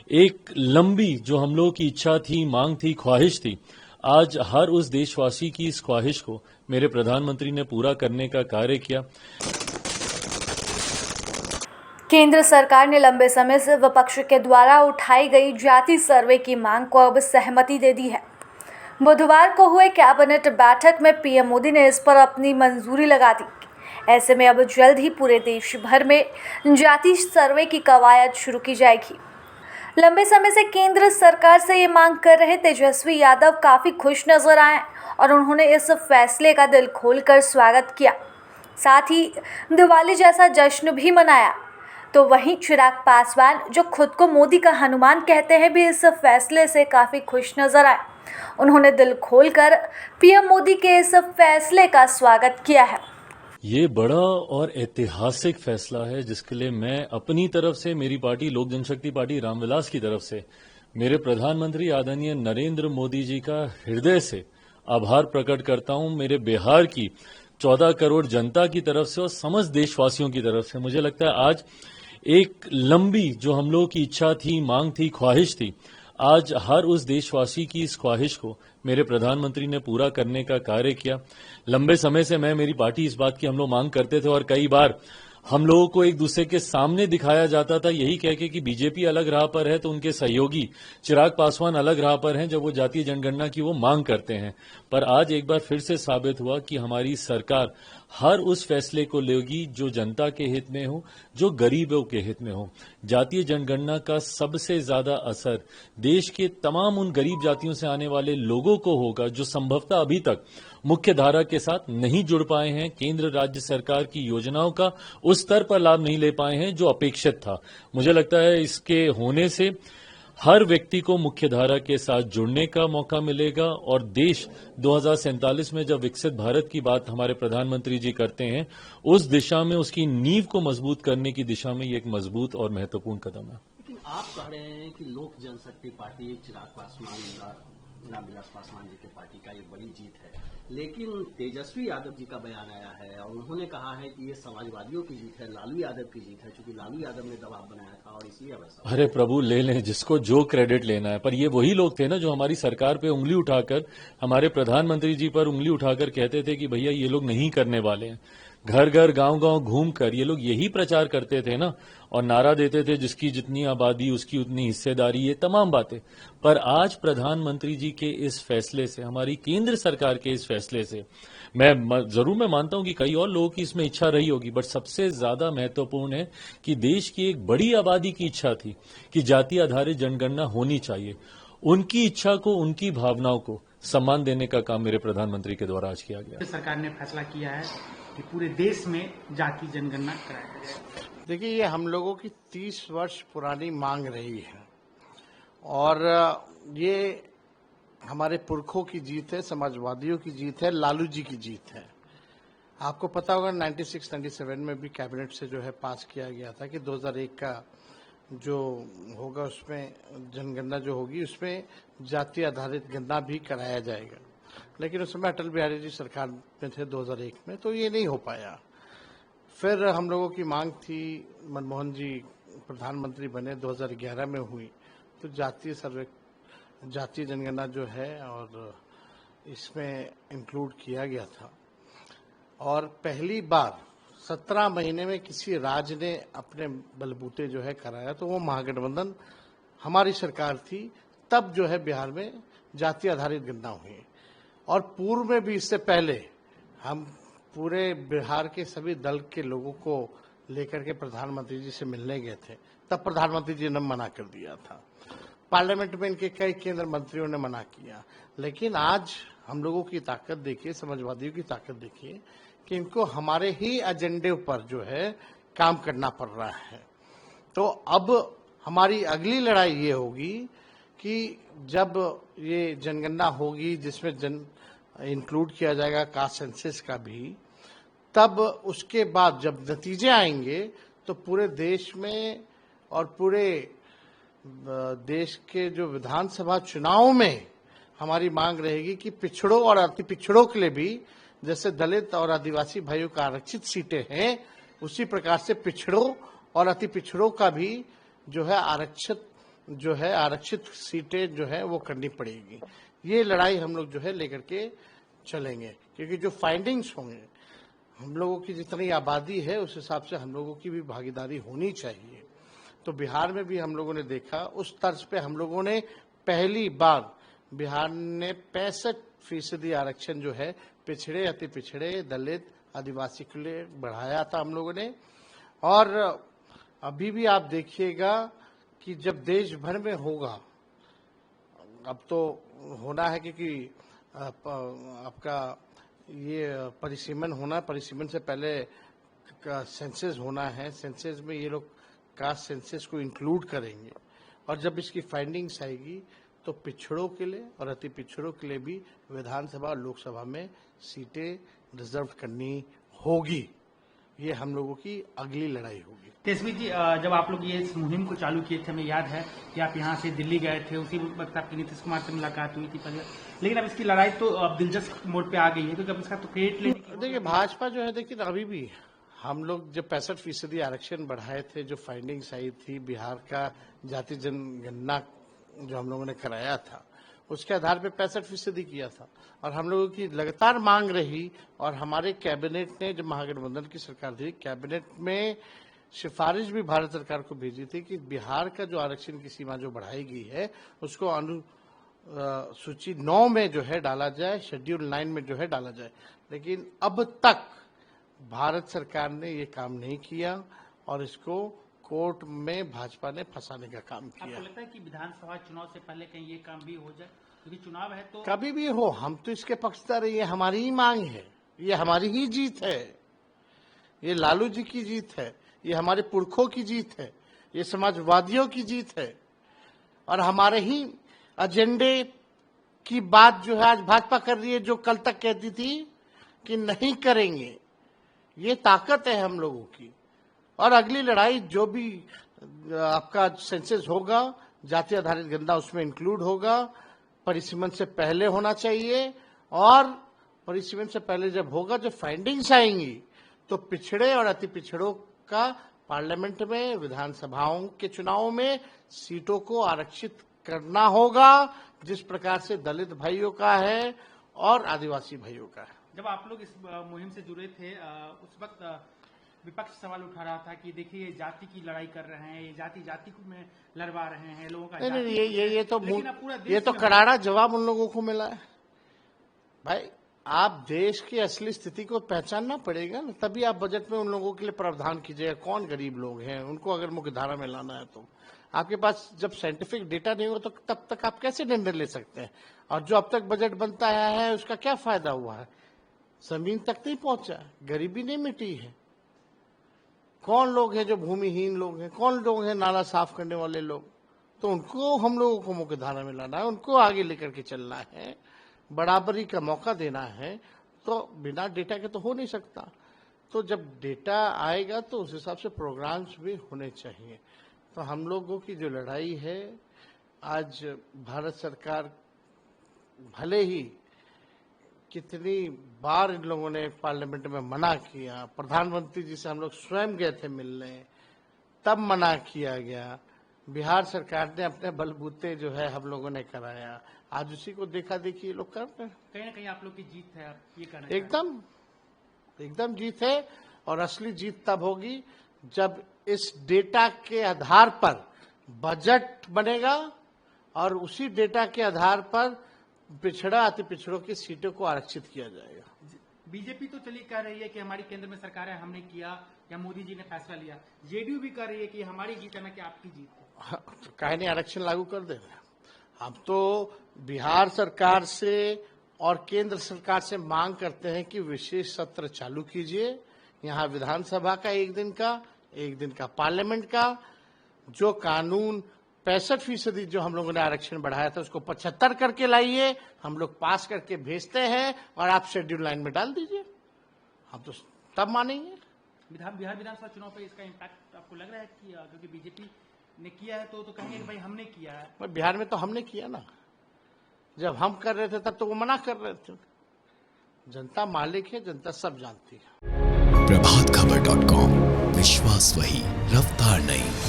एक लंबी जो हम लोगों की इच्छा थी, मांग थी, ख्वाहिश थी, आज हर उस देशवासी की इस ख्वाहिश को मेरे प्रधानमंत्री ने पूरा करने का कार्य किया। केंद्र सरकार ने लंबे समय से विपक्ष के द्वारा उठाई गई जाति सर्वे की मांग को अब सहमति दे दी है। बुधवार को हुए कैबिनेट बैठक में पीएम मोदी ने इस पर अपनी मंजूरी लगा दी। ऐसे में अब जल्द ही पूरे देश भर में जाति सर्वे की कवायद शुरू की जाएगी। लंबे समय से केंद्र सरकार से ये मांग कर रहे तेजस्वी यादव काफ़ी खुश नजर आए और उन्होंने इस फैसले का दिल खोलकर स्वागत किया। साथ ही दिवाली जैसा जश्न भी मनाया। तो वहीं चिराग पासवान, जो खुद को मोदी का हनुमान कहते हैं, भी इस फैसले से काफ़ी खुश नजर आए। उन्होंने दिल खोलकर पीएम मोदी के इस फैसले का स्वागत किया है। ये बड़ा और ऐतिहासिक फैसला है जिसके लिए मैं अपनी तरफ से, मेरी पार्टी लोक जनशक्ति पार्टी रामविलास की तरफ से मेरे प्रधानमंत्री आदरणीय नरेंद्र मोदी जी का हृदय से आभार प्रकट करता हूं। मेरे बिहार की 14 करोड़ जनता की तरफ से और समस्त देशवासियों की तरफ से मुझे लगता है आज एक लंबी जो हम लोगों की इच्छा थी, मांग थी, ख्वाहिश थी, आज हर उस देशवासी की इस ख्वाहिश को मेरे प्रधानमंत्री ने पूरा करने का कार्य किया। लंबे समय से मेरी पार्टी इस बात की हम लोग मांग करते थे और कई बार हम लोगों को एक दूसरे के सामने दिखाया जाता था यही कह के कि बीजेपी अलग राह पर है तो उनके सहयोगी चिराग पासवान अलग राह पर हैं जब वो जातीय जनगणना की वो मांग करते हैं। पर आज एक बार फिर से साबित हुआ कि हमारी सरकार हर उस फैसले को लेगी जो जनता के हित में हो, जो गरीबों के हित में हो। जातीय जनगणना का सबसे ज्यादा असर देश के तमाम उन गरीब जातियों से आने वाले लोगों को होगा जो संभवतः अभी तक मुख्य धारा के साथ नहीं जुड़ पाए हैं, केंद्र राज्य सरकार की योजनाओं का उस स्तर पर लाभ नहीं ले पाए हैं जो अपेक्षित था। मुझे लगता है इसके होने से हर व्यक्ति को मुख्य धारा के साथ जुड़ने का मौका मिलेगा और देश 2047 में जब विकसित भारत की बात हमारे प्रधानमंत्री जी करते हैं, उस दिशा में उसकी नींव को मजबूत करने की दिशा में ये एक मजबूत और महत्वपूर्ण कदम है। लेकिन आप कह रहे हैं कि लोक जनशक्ति पार्टी चिराग पासवान, रामविलास पासवान जी की पार्टी का ये बड़ी जीत है, लेकिन तेजस्वी यादव जी का बयान आया है और उन्होंने कहा है कि ये समाजवादियों की जीत है, लालू यादव की जीत है, क्योंकि लालू यादव ने दबाव बनाया था और इसलिए वैसा। अरे प्रभु, ले लें जिसको जो क्रेडिट लेना है, पर ये वही लोग थे ना जो हमारी सरकार पे उंगली उठाकर, हमारे प्रधानमंत्री जी पर उंगली उठाकर कहते थे कि भैया ये लोग नहीं करने वाले हैं। घर घर गांव गांव घूमकर ये लोग यही प्रचार करते थे ना और नारा देते थे जिसकी जितनी आबादी उसकी उतनी हिस्सेदारी, ये तमाम बातें। पर आज प्रधानमंत्री जी के इस फैसले से, हमारी केंद्र सरकार के इस फैसले से, मैं मानता हूं कि कई और लोगों की इसमें इच्छा रही होगी, बट सबसे ज्यादा महत्वपूर्ण है कि देश की एक बड़ी आबादी की इच्छा थी कि जाति आधारित जनगणना होनी चाहिए। उनकी इच्छा को, उनकी भावनाओं को सम्मान देने का काम मेरे प्रधानमंत्री के द्वारा आज किया गया। सरकार ने फैसला किया है कि पूरे देश में जाति जनगणना कराया जाए। देखिए, ये हम लोगों की 30 वर्ष पुरानी मांग रही है और ये हमारे पुरखों की जीत है, समाजवादियों की जीत है, लालू जी की जीत है। आपको पता होगा 96-97 में भी कैबिनेट से जो है पास किया गया था कि 2001 का जो होगा उसमें जनगणना जो होगी उसमें जाति आधारित गणना भी कराया जाएगा, लेकिन उस समय अटल बिहारी जी सरकार में थे 2001 में, तो ये नहीं हो पाया। फिर हम लोगों की मांग थी, मनमोहन जी प्रधानमंत्री बने 2011 में हुई, तो जातीय जनगणना जो है और इसमें इंक्लूड किया गया था और पहली बार 17 महीने में किसी राज्य ने अपने बलबूते जो है कराया, तो वो महागठबंधन हमारी सरकार थी। तब जो है बिहार में जाति आधारित गणना हुई और पूर्व में भी इससे पहले हम पूरे बिहार के सभी दल के लोगों को लेकर के प्रधानमंत्री जी से मिलने गए थे, तब प्रधानमंत्री जी ने मना कर दिया था। पार्लियामेंट में इनके कई केंद्र मंत्रियों ने मना किया, लेकिन आज हम लोगों की ताकत देखिए, समाजवादियों की ताकत देखिए कि इनको हमारे ही एजेंडे पर जो है काम करना पड़ रहा है। तो अब हमारी अगली लड़ाई ये होगी कि जब ये जनगणना होगी जिसमें इंक्लूड किया जाएगा कास्ट सेंसस का भी, तब उसके बाद जब नतीजे आएंगे तो पूरे देश में और पूरे देश के जो विधानसभा चुनाव में हमारी मांग रहेगी कि पिछड़ों और अति पिछड़ों के लिए भी, जैसे दलित और आदिवासी भाइयों का आरक्षित सीटें हैं, उसी प्रकार से पिछड़ों और अति पिछड़ों का भी जो है आरक्षित जो है आरक्षित सीटें जो है वो करनी पड़ेगी। ये लड़ाई हम लोग जो है लेकर के चलेंगे, क्योंकि जो फाइंडिंग्स होंगे, हम लोगों की जितनी आबादी है उस हिसाब से हम लोगों की भी भागीदारी होनी चाहिए। तो बिहार में भी हम लोगों ने देखा, उस तर्ज पे हम लोगों ने पहली बार बिहार ने 65% आरक्षण जो है पिछड़े, अति पिछड़े, दलित, आदिवासी के लिए बढ़ाया था हम लोगों ने। और अभी भी आप देखिएगा कि जब देश भर में होगा, अब तो होना है क्योंकि आपका ये परिसीमन होना, परिसीमन से पहले सेंसस होना है। सेंसस में ये लोग कास्ट सेंसस को इंक्लूड करेंगे, और जब इसकी फाइंडिंग्स आएगी तो पिछड़ों के लिए और अति पिछड़ों के लिए भी विधानसभा और लोकसभा में सीटें रिजर्व करनी होगी। ये हम लोगों की अगली लड़ाई होगी। तेजस्वी जी, जब आप लोग ये इस मुहिम को चालू किए थे, हमें याद है कि आप यहाँ से दिल्ली गए थे, उसी वक्त आपकी नीतीश कुमार से मुलाकात हुई थी पहले, लेकिन अब इसकी लड़ाई तो अब दिलचस्प मोड़ पे आ गई है, तो जब इसका तो क्रेडिट लेने की देखिए भाजपा जो है, देखिए अभी भी हम लोग जब 65% आरक्षण बढ़ाए थे, जो फाइंडिंग्स आई थी बिहार का जाति जनगणना जो हम लोगों ने कराया था, उसके आधार पे 65% किया था, और हम लोगों की लगातार मांग रही। और हमारे कैबिनेट ने, जब महागठबंधन की सरकार थी, कैबिनेट में सिफारिश भी भारत सरकार को भेजी थी कि बिहार का जो आरक्षण की सीमा जो बढ़ाई गई है उसको सूची 9 में जो है डाला जाए, शेड्यूल 9 में जो है डाला जाए। लेकिन अब तक भारत सरकार ने ये काम नहीं किया, और इसको कोर्ट में भाजपा ने फंसाने का काम किया। आपको लगता है कि विधानसभा चुनाव से पहले कहीं ये काम भी हो जाए, क्योंकि चुनाव है तो कभी भी हो, हम तो इसके पक्षधर, ये हमारी ही मांग है, ये हमारी ही जीत है, ये लालू जी की जीत है, ये हमारे पुरखों की जीत है, ये समाजवादियों की जीत है, और हमारे ही एजेंडे की बात जो है आज भाजपा कर रही है, जो कल तक कहती थी कि नहीं करेंगे। ये ताकत है हम लोगों की। और अगली लड़ाई जो भी आपका सेंसस होगा, जाति आधारित गणना उसमें इंक्लूड होगा, परिसीमन से पहले होना चाहिए, और परिसीमन से पहले जब होगा, जब फाइंडिंग्स आएंगी तो पिछड़े और अति पिछड़ों का पार्लियामेंट में, विधानसभाओं के चुनाव में सीटों को आरक्षित करना होगा, जिस प्रकार से दलित भाइयों का है और आदिवासी भाइयों का है। जब आप लोग इस मुहिम से जुड़े थे, उस वक्त विपक्ष सवाल उठा रहा था कि देखिए जाति की लड़ाई कर रहे हैं, ये जाति को में लड़वा रहे हैं लोगों का। नहीं, ये तो करारा जवाब उन लोगों को मिला है। भाई, आप देश की असली स्थिति को पहचानना पड़ेगा ना, तभी आप बजट में उन लोगों के लिए प्रावधान कीजिएगा। कौन गरीब लोग हैं, उनको अगर मुख्य धारा में लाना है तो आपके पास जब साइंटिफिक डेटा नहीं हो तो तब तक आप कैसे निर्णय ले सकते हैं। और जो अब तक बजट बनता आया है उसका क्या फायदा हुआ है, जमीन तक नहीं पहुंचा, गरीबी नहीं मिटी है। कौन लोग हैं जो भूमिहीन लोग हैं, कौन लोग हैं नाला साफ करने वाले लोग, तो उनको हम लोगों को मुख्य धारा में लाना है, उनको आगे लेकर के चलना है, बराबरी का मौका देना है। तो बिना डेटा के तो हो नहीं सकता। तो जब डेटा आएगा तो उस हिसाब से प्रोग्राम्स भी होने चाहिए। तो हम लोगों की जो लड़ाई है, आज भारत सरकार भले ही कितनी बार इन लोगों ने पार्लियामेंट में मना किया, प्रधानमंत्री जी से हम लोग स्वयं गए थे मिलने, तब मना किया गया, बिहार सरकार ने अपने बलबूते जो है हम लोगों ने कराया, आज उसी को देखा देखी लोग कर रहे हैं। कहीं ना कहीं आप लोग की जीत है, आप ये कहना एकदम जीत है। और असली जीत तब होगी जब इस डेटा के आधार पर बजट बनेगा, और उसी डेटा के आधार पर पिछड़ा अति पिछड़ों की सीटों को आरक्षित किया जाएगा। बीजेपी तो चलिए कह रही है कि हमारी केंद्र में सरकार है, हमने किया, या मोदी जी ने फैसला लिया। जेडीयू भी कह रही है कि हमारी जीत है ना कि आपकी जीत है। तो काहे नहीं आरक्षण लागू कर दे रहे हैं। हम तो बिहार सरकार से और केंद्र सरकार से मांग करते हैं कि विशेष सत्र चालू कीजिए, यहाँ विधानसभा का एक दिन का पार्लियामेंट का, जो कानून 65% जो हम लोगों ने आरक्षण बढ़ाया था उसको 75 करके लाइए, हम लोग पास करके भेजते हैं, और आप शेड्यूल 9 में डाल दीजिए, हम तो तब मानेंगे। बिहार विधानसभा चुनाव पे इसका इम्पैक्ट आपको लग रहा है कि क्योंकि बीजेपी ने किया है तो कहेंगे कि भाई हमने किया है। बिहार में तो हमने किया ना, जब हम कर रहे थे तब तो वो मना कर रहे थे। जनता मालिक है, जनता सब जानती है। प्रभातखबर.com, विश्वास वही, रफ्तार नहीं।